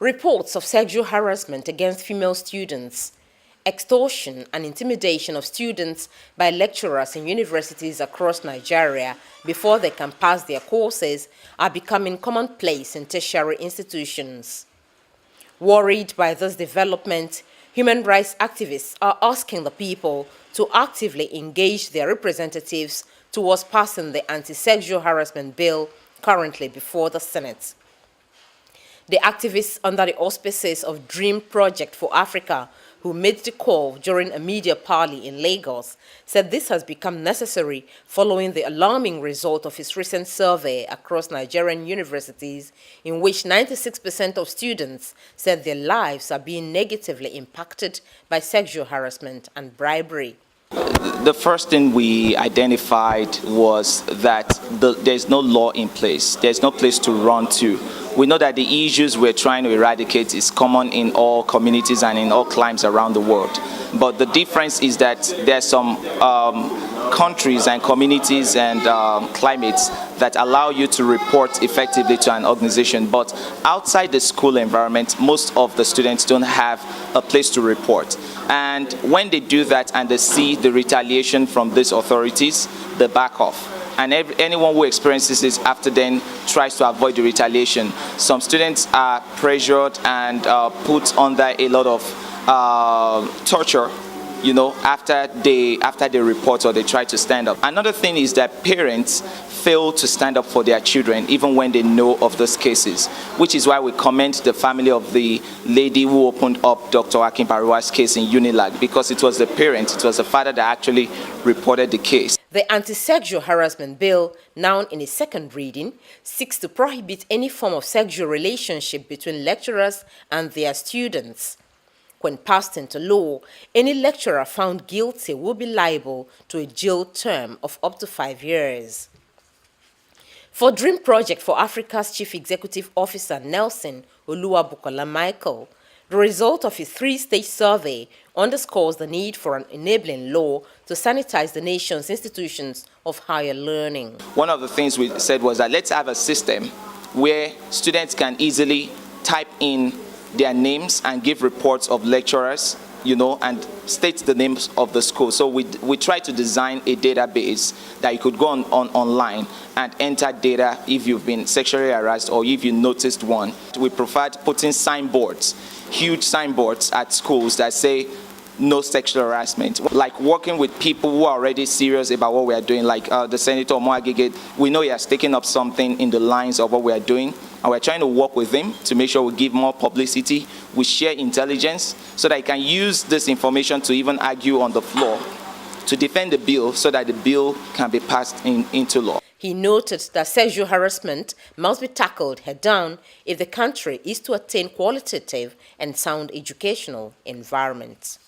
Reports of sexual harassment against female students, extortion and intimidation of students by lecturers in universities across Nigeria before they can pass their courses are becoming commonplace in tertiary institutions. Worried by this development, human rights activists are asking the people to actively engage their representatives towards passing the Anti-Sexual Harassment Bill currently before the Senate. The activists under the auspices of Dream Project for Africa, who made the call during a media parley in Lagos, said this has become necessary following the alarming result of his recent survey across Nigerian universities, in which 96% of students said their lives are being negatively impacted by sexual harassment and bribery. The first thing we identified was that there's no law in place. There's no place to run to. We know that the issues we're trying to eradicate is common in all communities and in all climes around the world. But the difference is that there's some countries and communities and climates that allow you to report effectively to an organization. But outside the school environment, most of the students don't have a place to report. And when they do that and they see the retaliation from these authorities, they back off. And anyone who experiences this after then tries to avoid the retaliation. Some students are pressured and put under a lot of torture, you know, after they report or they try to stand up. Another thing is that parents fail to stand up for their children even when they know of those cases, which is why we commend the family of the lady who opened up Dr. Akin Bariwa's case in Unilag, because it was the parent, it was the father that actually reported the case. The Anti-Sexual Harassment Bill, now in its second reading, seeks to prohibit any form of sexual relationship between lecturers and their students. When passed into law, any lecturer found guilty will be liable to a jail term of up to 5 years. For Dream Project for Africa's Chief Executive Officer Nelson Oluwabukola Michael, the result of his 3-stage survey underscores the need for an enabling law to sanitize the nation's institutions of higher learning. One of the things we said was that let's have a system where students can easily type in their names and give reports of lecturers, you know, and state the names of the school. So we try to design a database that you could go online and enter data if you've been sexually harassed or if you noticed one. We preferred putting signboards, huge signboards at schools that say no sexual harassment. Like working with people who are already serious about what we are doing, like the Senator Moagige. We know he has taken up something in the lines of what we are doing, and we're trying to work with him to make sure we give more publicity, we share intelligence, so that he can use this information to even argue on the floor to defend the bill so that the bill can be passed into law. He noted that sexual harassment must be tackled head-on if the country is to attain qualitative and sound educational environments.